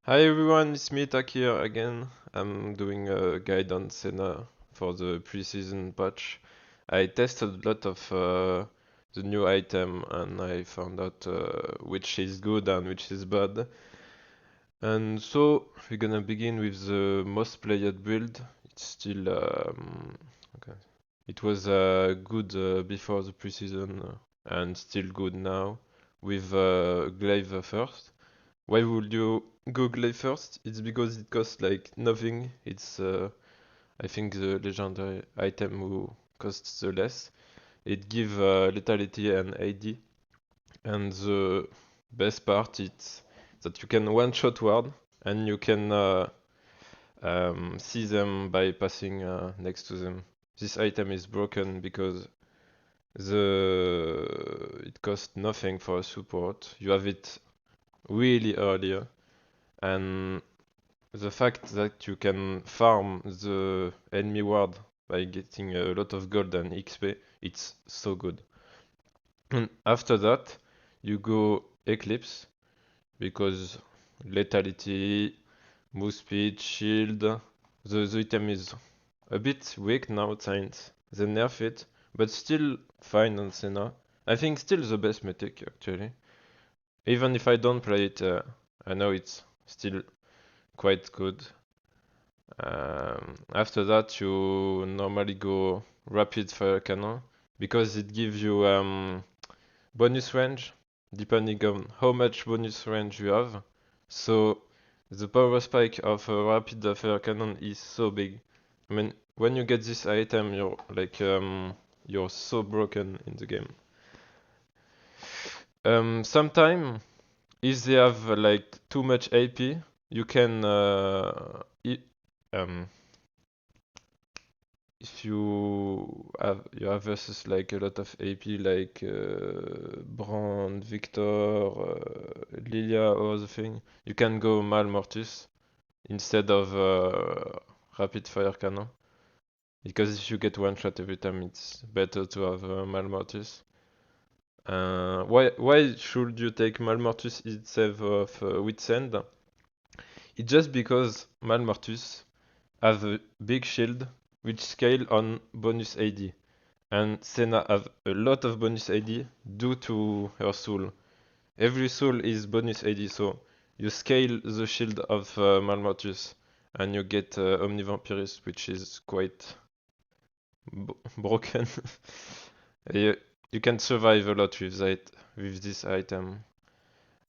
Hi everyone, it's me Tak here again. I'm doing a guide on Senna for the preseason patch. I tested a lot of the new item and I found out which is good and which is bad. And so we're gonna begin with the most played build. It's still okay. It was good before the preseason and still good now with Glaive first. Why would you go Glaive first? It's because it costs like nothing. It's I think the legendary item who costs the less. It gives lethality and AD, and the best part is that you can one shot ward and you can see them by passing next to them. This item is broken because it costs nothing for a support. You have it really earlier, and the fact that you can farm the enemy ward by getting a lot of gold and XP, it's so good. And after that, you go Eclipse because lethality, move speed, shield. The item is a bit weak now since they nerf it, but still fine on Senna. I think still the best mythic actually. Even if I don't play it, I know it's still quite good. After that, you normally go rapid fire cannon because it gives you bonus range depending on how much bonus range you have. So the power spike of a rapid fire cannon is so big. I mean, when you get this item, you're so broken in the game. Sometime if they have like too much AP, you can um, if you have versus like a lot of AP like Brand, Victor, Lilia or the thing, you can go Malmortus instead of Rapid Fire Cannon. Because if you get one shot every time, it's better to have Malmortus. Why should you take Malmortus instead of Witsend? It's just because Malmortus have a big shield which scale on bonus AD. And Senna have a lot of bonus AD due to her soul. Every soul is bonus AD, so you scale the shield of Malmortus and you get Omnivampirus, which is quite broken. you, you can survive a lot with this item.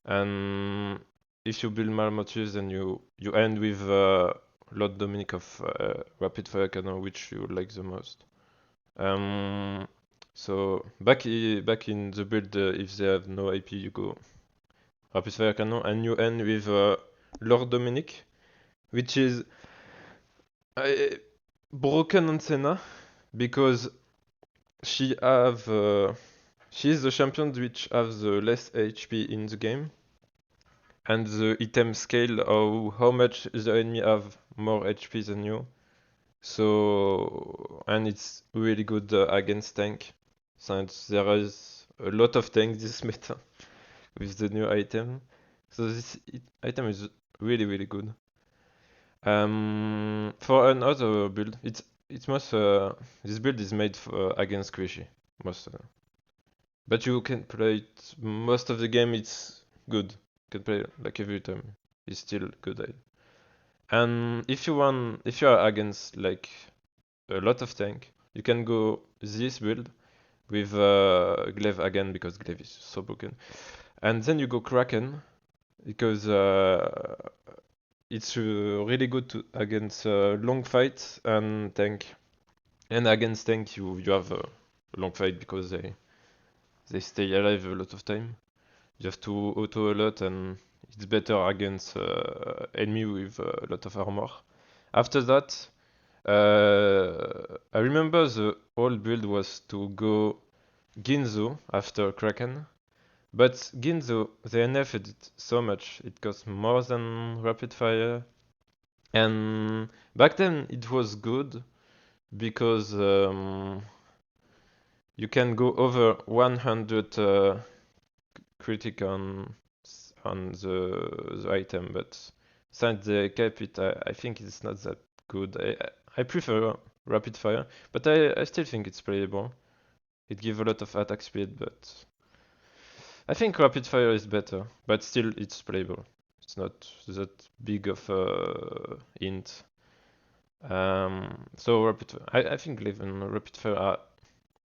And if you build Malmortus, then you end with Lord Dominic of Rapid Fire Cannon, which you like the most. Um, so back in the build, if they have no AP, you go Rapid Fire Cannon, and you end with Lord Dominic, which is uh, broken on Senna because she have she is the champion which have the less HP in the game, and the item scale of how much the enemy have more HP than you. So, and it's really good against tank, since there is a lot of tank this meta with the new item. So this item is really good. For another build, it's most this build is made for, against Squishy most, but you can play it most of the game. It's good. You can play like every time. It's still good. And if you are against like a lot of tank, you can go this build with Glaive again because Glaive is so broken. And then you go Kraken because it's really good against long fights and tank. And against tank you have a long fight because they stay alive a lot of time. You have to auto a lot and it's better against enemy with a lot of armor. After that, I remember the old build was to go Ginzo after Kraken, but Ginzo, they nerfed it so much. It cost more than Rapid Fire, and back then it was good because you can go over 100 critic on the item, but since they kept it, I think it's not that good. I prefer rapid fire, but I still think it's playable. It gives a lot of attack speed, but I think rapid fire is better. But still, it's playable. It's not that big of a hint. So I think Glaive and rapid fire are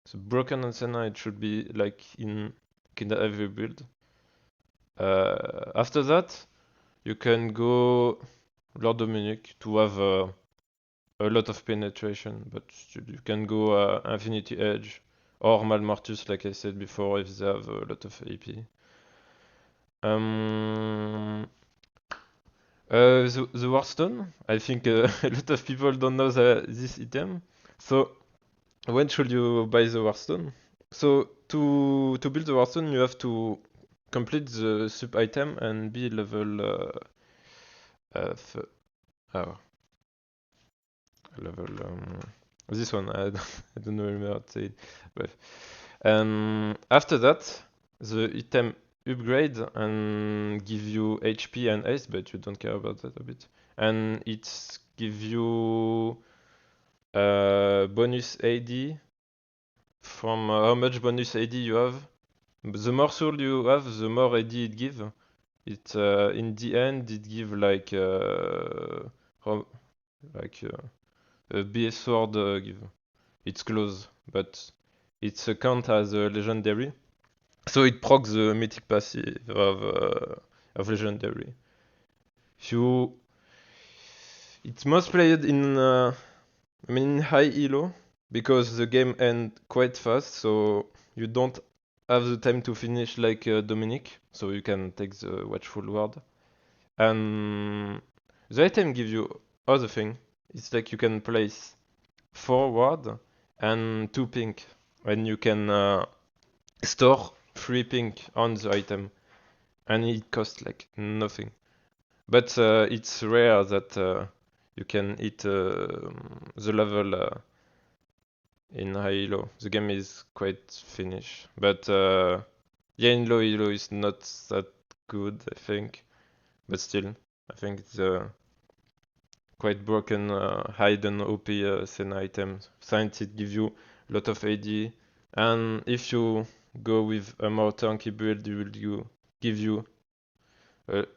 so broken on Senna. It should be like in kinda every build. After that, you can go Lord Dominic to have a lot of penetration, but you can go Infinity Edge or Malmartus, like I said before, if they have a lot of AP. Um, the Warstone, I think a lot of people don't know this item. So when should you buy the Warstone? So to build the Warstone, you have to complete the sub item and be level oh, level this one I don't remember how to say it. But after that, the item upgrade and give you HP and haste, but you don't care about that a bit. And it give you bonus AD from how much bonus AD you have. The more soul you have, the more AD it give. It in the end it give like like a BS sword give. It's close, but it's a count as a legendary. So it procs the mythic passive of legendary. If you, it's most played in high elo because the game ends quite fast, so you don't have the time to finish like Dominic, so you can take the watchful ward. And the item gives you other thing. It's like you can place 4 ward and 2 pink, and you can store 3 pink on the item, and it costs like nothing. But it's rare that you can hit the level in high elo. The game is quite finished, but yeah, in low elo is not that good, I think. But still, I think it's quite broken hidden OP Senna item, since it gives you a lot of AD, and if you go with a more tanky build, give you a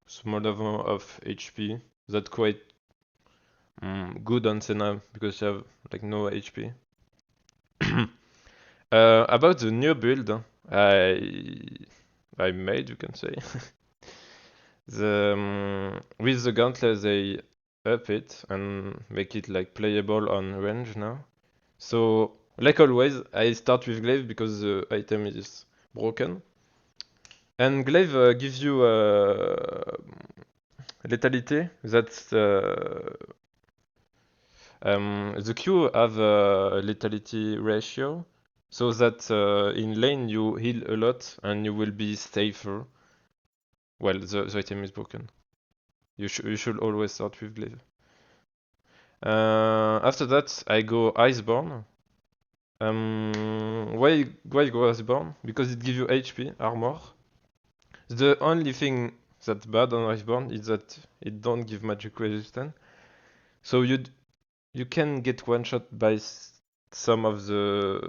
small amount of HP. That's quite good on Senna because you have like no HP. About the new build, I made, you can say. With the gauntlet they up it and make it like playable on range now. So like always, I start with glaive because the item is broken. And glaive gives you lethality. That's the Q have a lethality ratio, so that in lane you heal a lot and you will be safer. Well, the item is broken. You should always start with glaive. After that, I go Iceborne. Why go Iceborne? Because it gives you HP, armor. The only thing that's bad on Iceborne is that it don't give magic resistance. So you can get one shot by some of the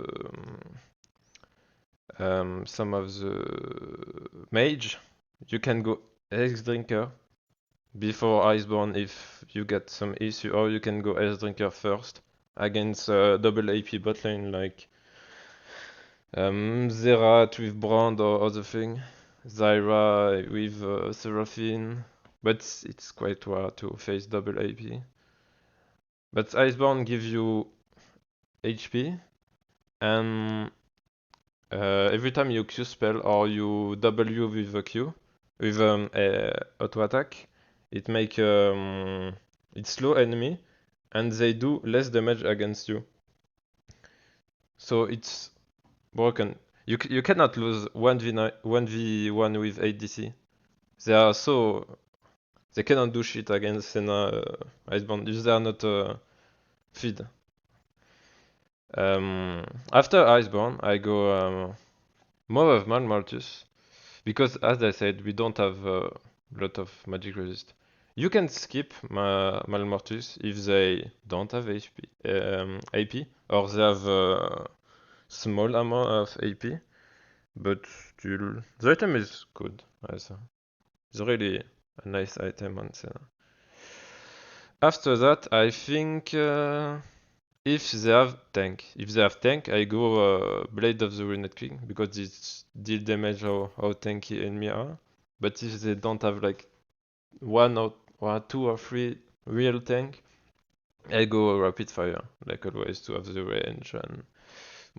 mage. You can go X Drinker before Iceborne if you get some issue, or you can go Ice Drinker first against double AP bot lane like Zerat with Brand or other thing, Zyra with Seraphine, but it's quite rare to face double AP. But Iceborne gives you HP, and every time you Q spell or you W with a Q, with auto attack, it make it slow enemy, and they do less damage against you. So it's broken. You cannot lose 1v1 with ADC. They cannot do shit against Senna Iceborne if they are not feed. After Iceborne, I go more of Malmartus because, as I said, we don't have a lot of magic resist. You can skip Malmortus if they don't have AP, or they have small amount of AP, but still, the item is good. Also. It's really a nice item on Senna. After that, I think if they have tank, I go Blade of the Rune King because it deal damage how tanky enemy are. But if they don't have like or two or three real tank, I go Rapid Fire, like always, to have the range and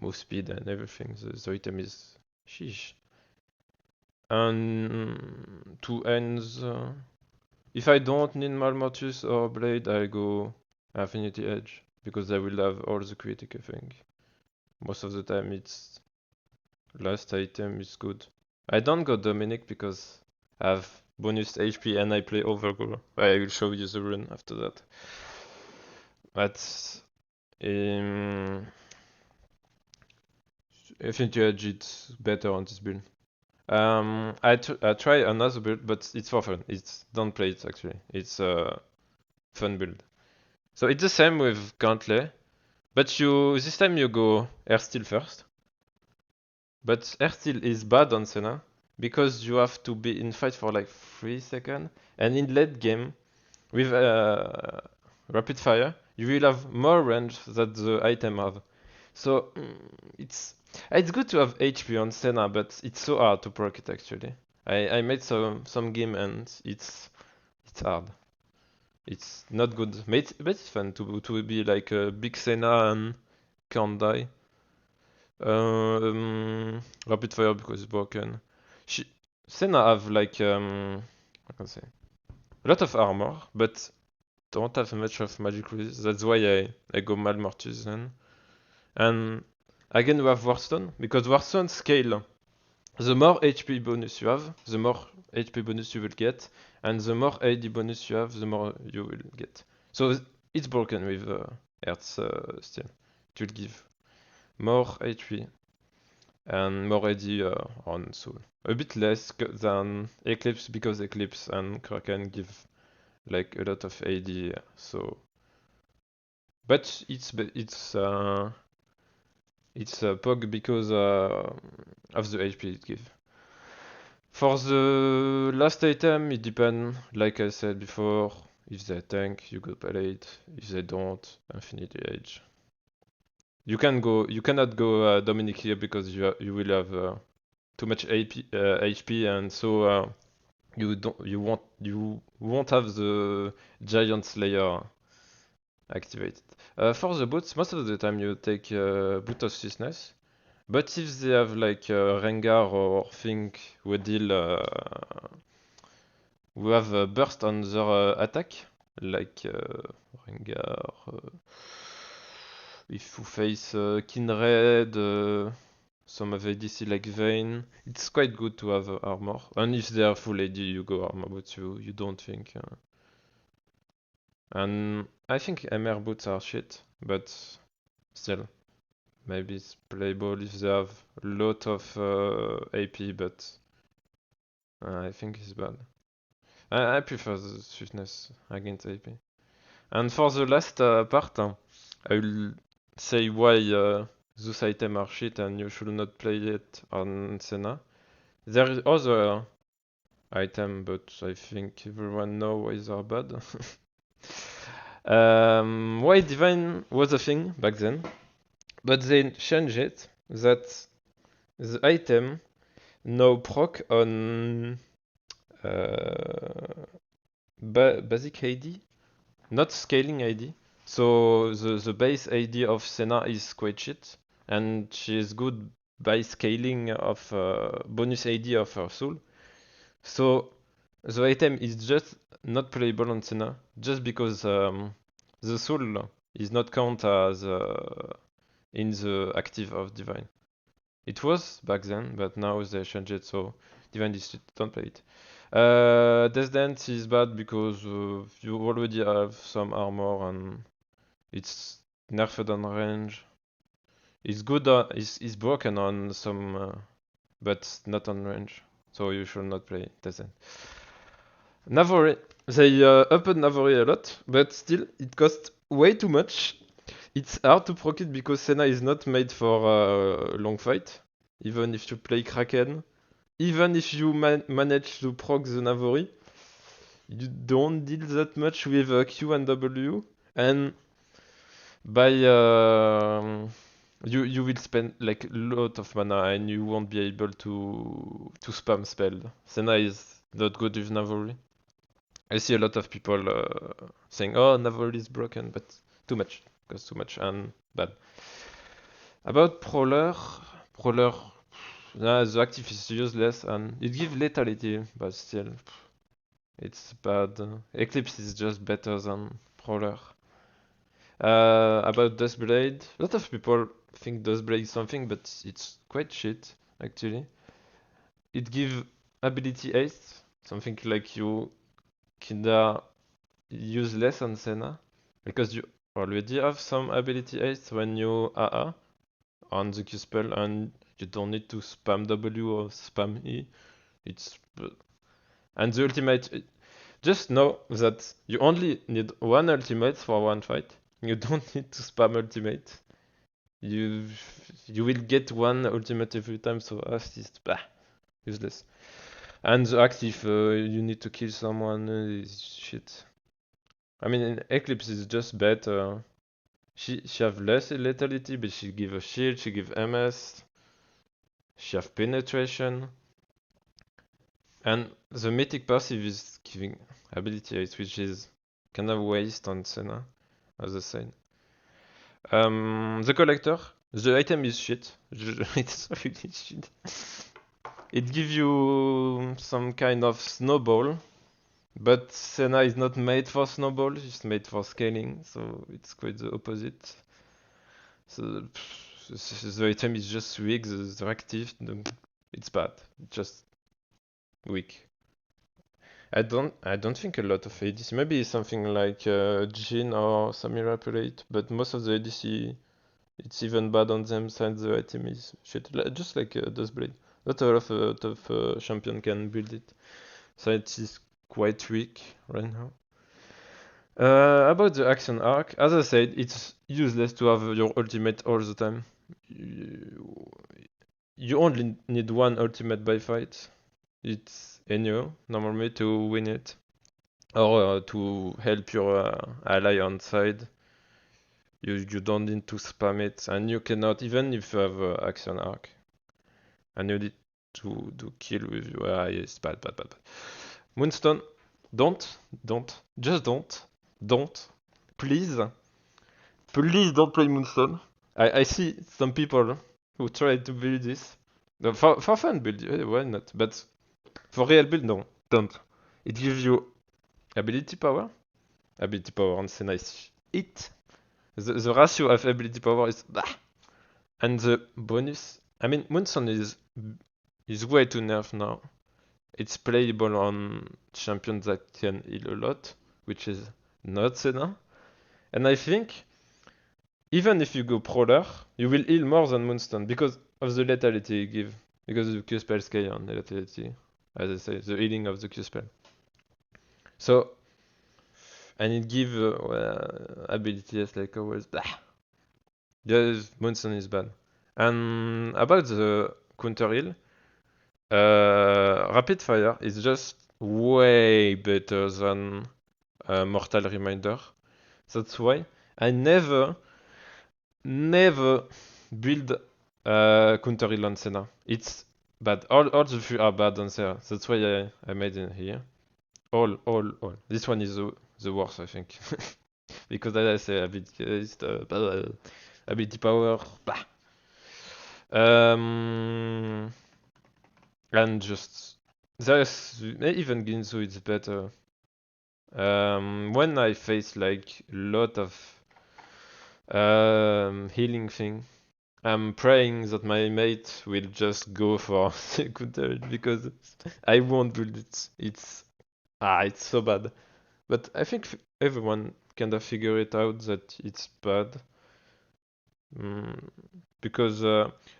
move speed and everything. The item is sheesh. And to ends, if I don't need Malmortus or Blade, I go Affinity Edge because I will have all the critic, I think. Most of the time it's last item is good. I don't go Dominic because I have bonus HP and I play Overgrow. I will show you the rune after that. But Affinity Edge it's better on this build. I try another build, but it's for fun. Don't play it actually. It's a fun build. So it's the same with Gantley, but this time you go Airsteel first. But Airsteel is bad on Senna because you have to be in fight for like 3 seconds, and in late game with Rapid Fire you will have more range that the item have. So it's good to have HP on Senna, but it's so hard to proc it actually. I made some game and it's hard. It's not good, but it's fun to be like a big Senna and can't die. Rapid Fire because it's broken. She, Senna have like I can say a lot of armor, but don't have much of magic resist. That's why I go Malmortus then. And again we have Warstone because Warstone scale. The more HP bonus you have, the more HP bonus you will get, and the more AD bonus you have, the more you will get. So it's broken with Earth still. It will give more HP and more AD on Soul. A bit less than Eclipse because Eclipse and Kraken give like a lot of AD. So, but it's POG because of the HP it gives. For the last item, it depends, like I said before, if they tank, you go Palette, if they don't, Infinity Edge. You cannot go Dominic here because you will have too much HP, and so you won't have the Giant Slayer activated. For the boots, most of the time you take Boot of Swiftness, but if they have like Rengar or Fink who deal who have a burst on their attack, like Rengar, if you face Kindred, some of ADC like Vayne, it's quite good to have armor. And if they are full AD, you go armor boots, you don't think. And I think MR boots are shit, but still, maybe it's playable if they have a lot of AP, but I think it's bad. I prefer the swiftness against AP. And for the last part, I will say why those items are shit and you should not play it on Senna. There is other item, but I think everyone know why they are bad. Why Divine was a thing back then, but they changed it that the item now proc on basic AD, not scaling AD. So the base AD of Senna is quite shit, and she is good by scaling of bonus AD of her soul. So the item is just not playable on Senna, just because the soul is not counted as in the active of Divine. It was back then, but now they changed it, so Divine is shit, don't play it. Death Dance is bad because you already have some armor and it's nerfed on range. It's good, it's broken on some, but not on range. So you should not play Death Dance. Navori They upped Navori a lot, but still it costs way too much. It's hard to proc it because Senna is not made for a long fight. Even if you play Kraken, even if you manage to proc the Navori, you don't deal that much with Q and W, and by you will spend like a lot of mana and you won't be able to spam spell. Senna is not good with Navori. I see a lot of people saying, "Oh, Navori is broken," but too much, costs too much and bad. About Prowler, the active is useless and it gives lethality, but still, it's bad. Eclipse is just better than Prowler. About Duskblade, a lot of people think Duskblade is something, but it's quite shit, actually. It gives ability haste, something like you kinda useless on Senna, because you already have some ability haste when you AA on the Q spell, and you don't need to spam W or spam E. It's and the ultimate. Just know that you only need one ultimate for one fight. You don't need to spam ultimate. You you will get one ultimate every time, so assist, bah, useless. And the active, you need to kill someone is shit. I mean, Eclipse is just better. She have less lethality, but she give a shield, she give MS, she have penetration, and the mythic passive is giving ability haste, which is kind of waste on Senna, as I said. The collector, the item is shit. It's really shit. It gives you some kind of snowball, but Senna is not made for snowball, it's made for scaling, so it's quite the opposite. So the item is just weak, the active, it's bad, just weak. I don't think a lot of ADC. Maybe something like Jhin or Samira Plate, but most of the ADC it's even bad on them since the item is shit. Just like Duskblade. Not a lot of champion can build it. So it is quite weak right now. About the action arc, as I said, it's useless to have your ultimate all the time. You only need one ultimate by fight. It's Enyo, normally, to win it. Or to help your ally on side. You don't need to spam it, and you cannot, even if you have action arc, and you need to do kill with your yes, bad. Moonstone, just don't, please, please don't play Moonstone. I see some people who try to build this. No, for fun build, why not? But for real build, no, don't. It gives you ability power. Ability power on Senna is it. The ratio of ability power is and the bonus. I mean, Moonstone is way too nerf now. It's playable on champions that can heal a lot, which is not Senna. And I think even if you go Prowler, you will heal more than Moonstone because of the lethality you give. Because of the Q spell scale on lethality. As I say, the healing of the Q spell. So, and it gives abilities like always. Yes, Moonstone is bad. And about the counter heal, Rapid Fire is just way better than Mortal Reminder. That's why I never build counter heal on Senna. It's bad. All the three are bad on Senna. That's why I made it here. All. This one is the worst, I think. Because as I say, ability power, blah. And just there's even Ginzu it's better. When I face like a lot of healing thing, I'm praying that my mate will just go for secondary because I won't build it. It's so bad. But I think everyone kind of figure it out that it's bad. Mm, because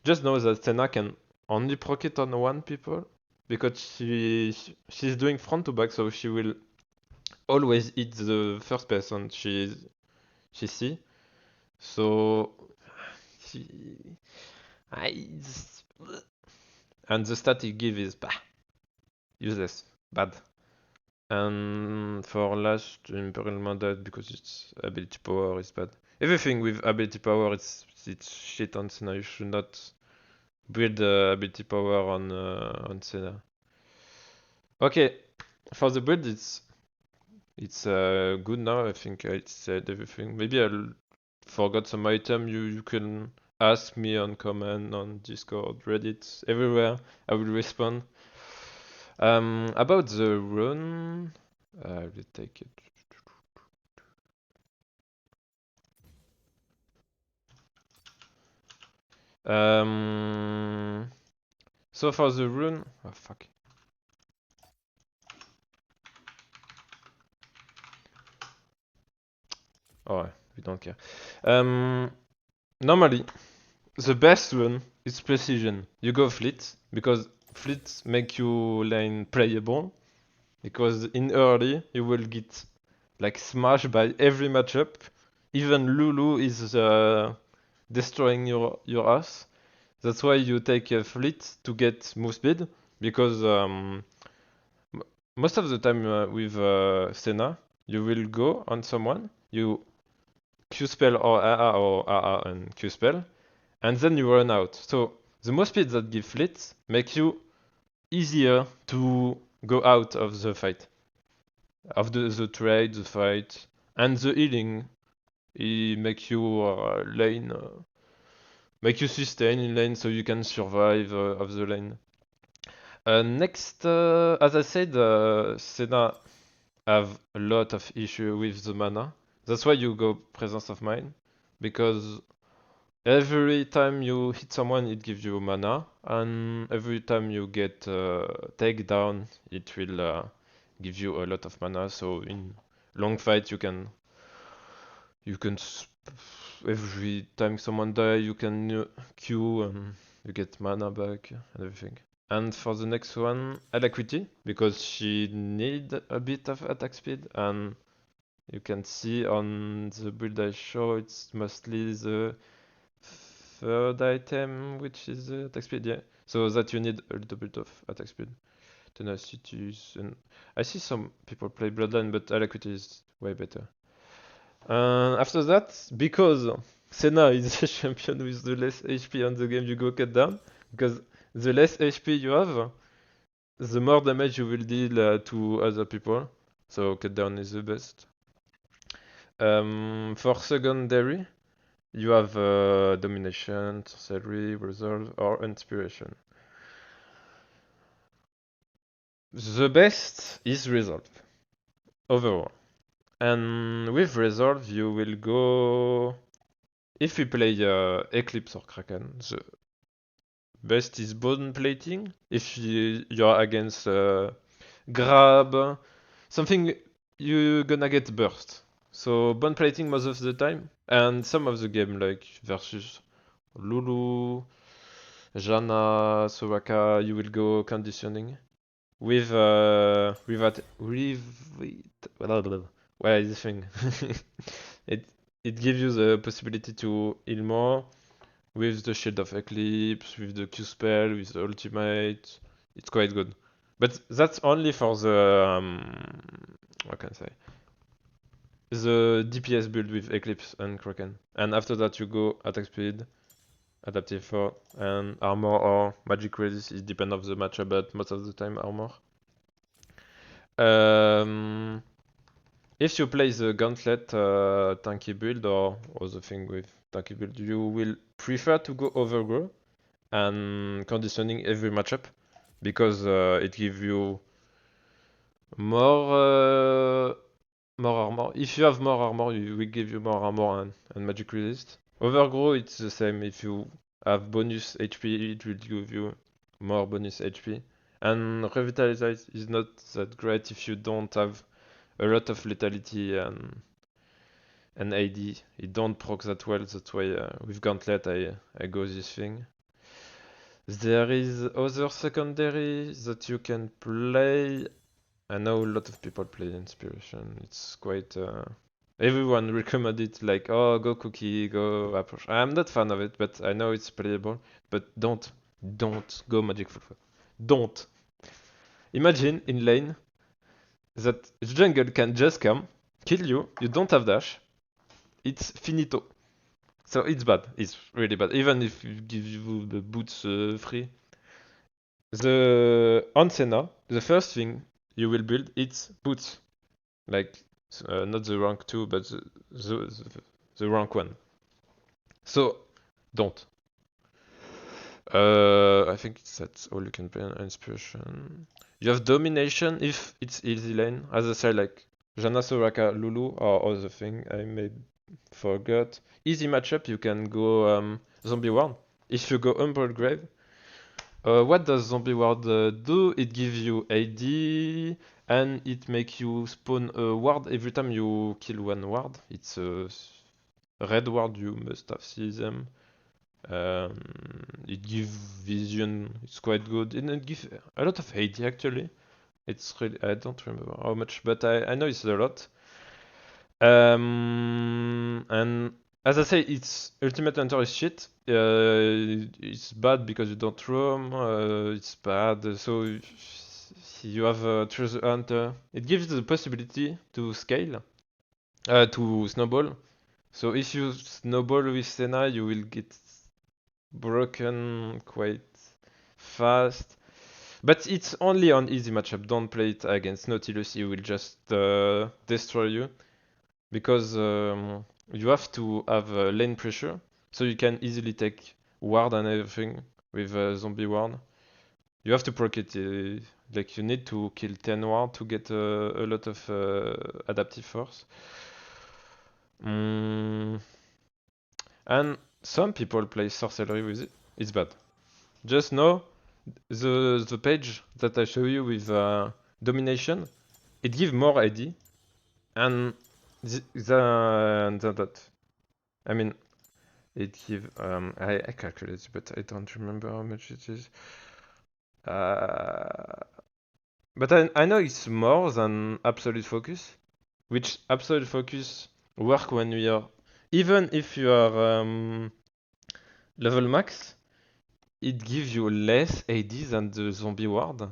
just know that Senna can only proc it on one people because she's doing front to back, so she will always hit the first person she see. So she, I, and the stat he give is bah, useless, bad. And for last, Imperial Mandate because its ability power is bad. Everything with ability power it's shit on Senna. You should not build ability power on Senna. Okay, for the build it's good now. I think I said everything. Maybe I forgot some item. You can ask me on comment on Discord, Reddit, everywhere. I will respond. About the run, I will take it. Um, so for the rune, oh fuck. Oh, we don't care. Normally, the best rune is precision. You go fleet because fleet make you lane playable. Because in early you will get like smashed by every matchup. Even Lulu is destroying your ass. That's why you take a fleet to get move speed because most of the time with Senna, you will go on someone, you Q spell or AA and Q spell, and then you run out. So the move speed that give fleets make you easier to go out of the fight, of the trade, the fight, and the healing. It make you lane, make you sustain in lane so you can survive of the lane. Next, as I said, Senna have a lot of issue with the mana. That's why you go Presence of Mind, because every time you hit someone, it gives you mana, and every time you get takedown, it will give you a lot of mana. So in long fight, you can every time someone die, you can Q and you get mana back and everything. And for the next one, Alacrity, because she need a bit of attack speed, and you can see on the build I show, it's mostly the third item, which is the attack speed, yeah. So that you need a little bit of attack speed. Tenacity, and I see some people play Bloodline, but Alacrity is way better. After that, because Senna is the champion with the less HP on the game, you go cut down. Because the less HP you have, the more damage you will deal to other people. So cut down is the best. For secondary, you have domination, sorcery, resolve, or inspiration. The best is resolve overall. And with resolve, you will go. If we play Eclipse or Kraken, the best is bone plating. If you're against grab, something you're gonna get burst. So bone plating most of the time, and some of the game like versus Lulu, Jana, Soraka, you will go conditioning with that what is the thing? it it gives you the possibility to heal more with the Shield of Eclipse, with the Q spell, with the ultimate. It's quite good. But that's only for the what can I say? The DPS build with Eclipse and Kraken. And after that you go attack speed, adaptive 4, and armor or magic resist. It depends on the matchup, but most of the time armor. Um, if you play the gauntlet tanky build or other thing with tanky build, you will prefer to go overgrow and conditioning every matchup because it gives you more more armor. If you have more armor, it will give you more armor and magic resist. Overgrow, it's the same. If you have bonus HP, it will give you more bonus HP. And revitalize is not that great if you don't have a lot of lethality and AD. It don't proc that well. That's why with Gauntlet I go this thing. There is other secondary that you can play. I know a lot of people play Inspiration. It's quite. Everyone recommend it, like, oh, go Cookie, go Approach. I'm not fan of it, but I know it's playable. But don't go Magic Full Foot. Don't. Imagine in lane that jungle can just come, kill you, you don't have dash, it's finito. So it's bad, it's really bad. Even if you give you the boots free. On Senna, the first thing you will build, it's boots. Like, not the rank 2, but the rank 1. So, don't. I think that's all you can play on Inspiration. You have Domination if it's easy lane. As I said, like Janna Soraka Lulu or other thing I may forgot. Easy matchup, you can go Zombie Ward. If you go Umbral Grave, what does Zombie Ward do? It gives you AD and it makes you spawn a ward every time you kill one ward. It's a red ward, you must have seen them. It gives vision, it's quite good, and it gives a lot of AD actually. It's really, I don't remember how much, but I know it's a lot. And as I say, it's Ultimate Hunter is shit. It's bad because you don't roam. It's bad, so you have a Treasure Hunter. It gives the possibility to scale, to snowball. So if you snowball with Senna, you will get broken quite fast. But it's only on easy matchup. Don't play it against Nautilus. He will just destroy you. Because you have to have lane pressure. So you can easily take ward and everything with zombie ward. You have to proc it. Like you need to kill 10 ward to get a lot of adaptive force. And some people play sorcery with it. It's bad. Just know the page that I show you with domination, it gives more ID, and that. I mean, it gives. I calculate, but I don't remember how much it is. But I know it's more than absolute focus, which absolute focus work when we are, even if you are level max. It gives you less AD than the zombie ward,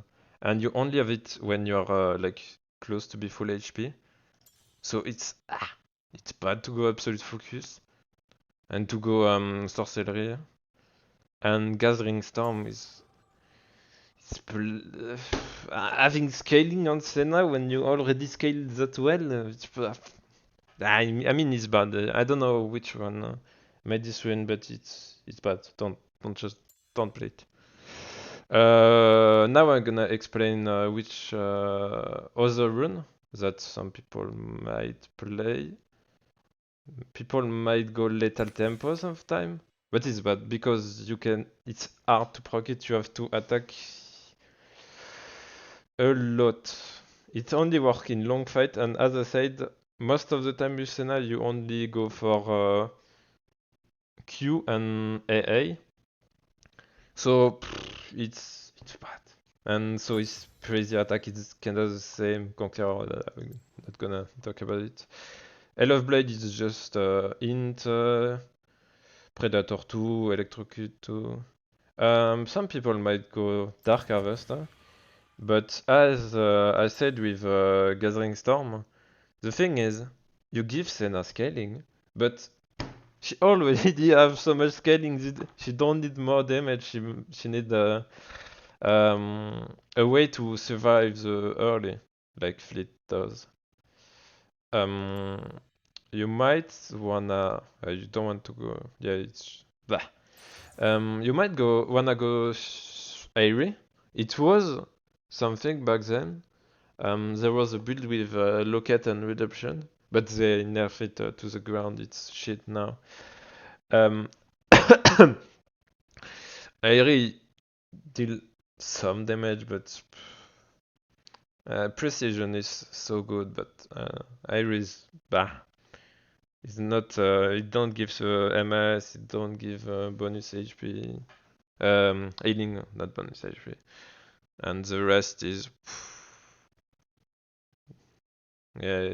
and you only have it when you're like close to be full HP. So it's bad to go absolute focus and to go sorcery. And gathering storm is having scaling on Senna when you already scaled that well. I mean it's bad. I don't know which one made this win, but it's bad. Don't play it. Now I'm gonna explain which other rune that some people might play. People might go lethal tempo sometime, but it's bad because you can. It's hard to proc it. You have to attack a lot. It only works in long fight, and as I said, most of the time with Senna you only go for Q and AA. So it's bad. And so his crazy attack is kind of the same. Conqueror, I'm not gonna talk about it. Hell of Blade is just int, Predator 2, Electrocute 2. Some people might go Dark Harvest, but as I said with Gathering Storm, the thing is, you give Senna scaling, but she already have so much scaling. She don't need more damage. She need a way to survive the early, like Fleet does. You might wanna. You don't want to go. Yeah, it's. Bah. You might wanna go Airy. It was something back then. There was a build with Locket and Redemption, but they nerfed it to the ground. It's shit now. Airy deal some damage, but Precision is so good. But Airy is bah. It's not. It don't give MS. It don't give bonus HP. Healing, not bonus HP. And the rest is Yeah,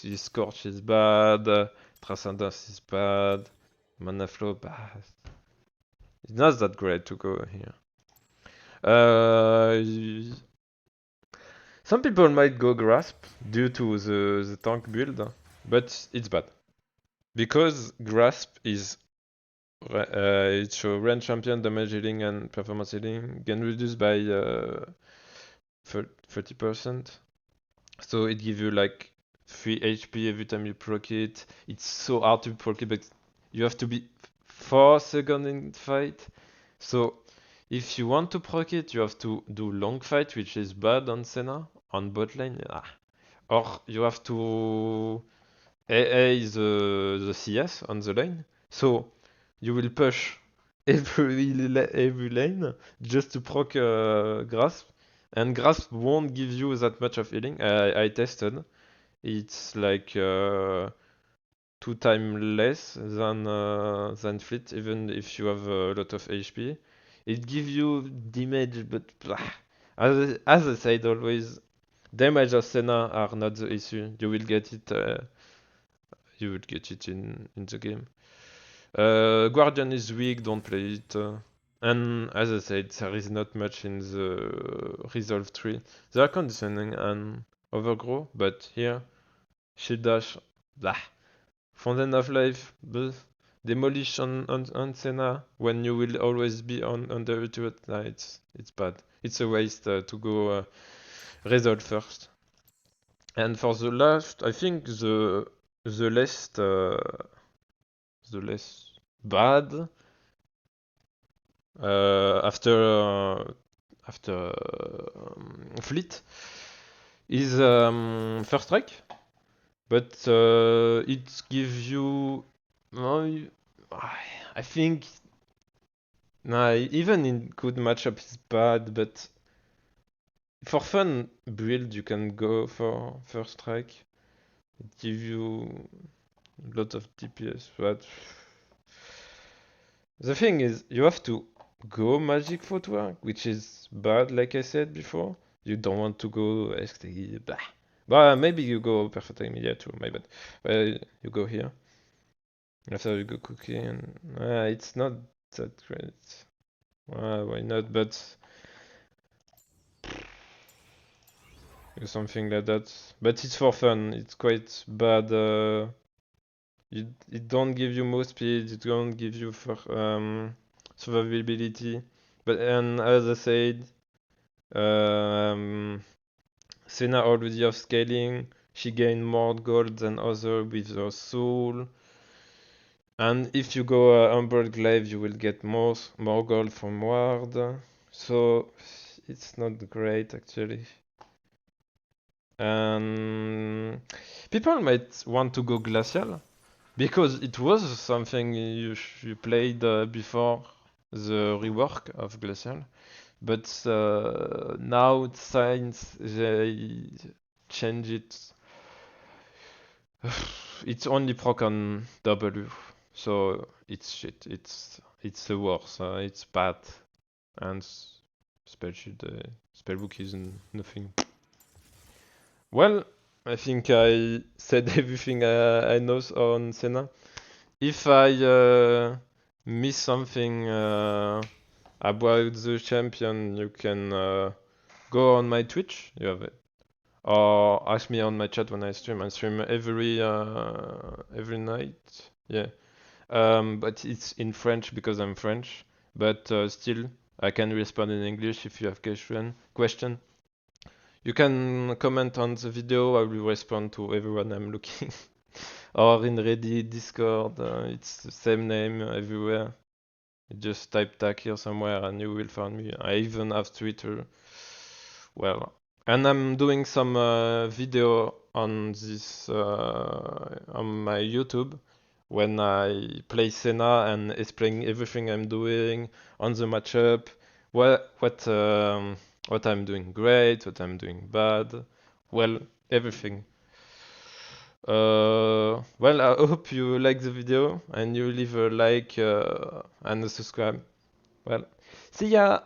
his Scorch is bad, Transcendence is bad, Mana Flow bad. It's not that great to go here. Some people might go Grasp due to the tank build, but it's bad. Because Grasp is it's a range champion, damage healing and performance healing can reduce by 30%. So it gives you like 3 HP every time you proc it. It's so hard to proc it, but you have to be 4 seconds in fight. So if you want to proc it, you have to do long fight, which is bad on Senna, on bot lane. Or you have to AA the CS on the lane. So you will push every lane just to proc Grasp. And Grasp won't give you that much of healing. I tested. It's like 2 times less than Fleet, even if you have a lot of HP. It gives you damage, but as I said always, damage of Senna are not the issue. You will get it. You will get it in the game. Guardian is weak. Don't play it. And as I said, there is not much in the Resolve tree. They are conditioning and overgrow, but here, shield dash, blah. Fountain of Life, blah. Demolish on Senna when you will always be on under the turret. Nah, it's bad. It's a waste to go Resolve first. And for the last, I think the less bad after Fleet is First Strike, but it gives you. I think even in good matchup is bad, but for fun build you can go for First Strike. It gives you a lot of DPS, but the thing is, you have to go Magic Footwork, which is bad, like I said before. You don't want to go STG, blah. But maybe you go Perfect Media too, my bad. You go here. After you go Cookie, and it's not that great. Why not? But something like that. But it's for fun. It's quite bad. It don't give you move speed. It don't give you for survivability. But and as I said, Senna already have scaling. She gained more gold than other with her soul. And if you go Umbral Glaive, you will get more gold from Ward. So it's not great actually. And people might want to go Glacial because it was something you played before the rework of Glacial. But now since they change it, it's only proc on W, so it's shit. It's the worst. It's bad, and spellbook is nothing. Well, I think I said everything I know on Senna. If I miss something about the champion, you can go on my Twitch. You have it. Or ask me on my chat when I stream. I stream every night. Yeah. But it's in French because I'm French. But still, I can respond in English if you have question. You can comment on the video. I will respond to everyone I'm looking. Or in Reddit, Discord. It's the same name everywhere. You just type tag here somewhere and you will find me. I even have Twitter. Well, and I'm doing some video on this on my YouTube when I play Senna and explain everything I'm doing on the matchup, what I'm doing great, what I'm doing bad, well, everything. Well, I hope you like the video and you leave a like and a subscribe. Well, see ya!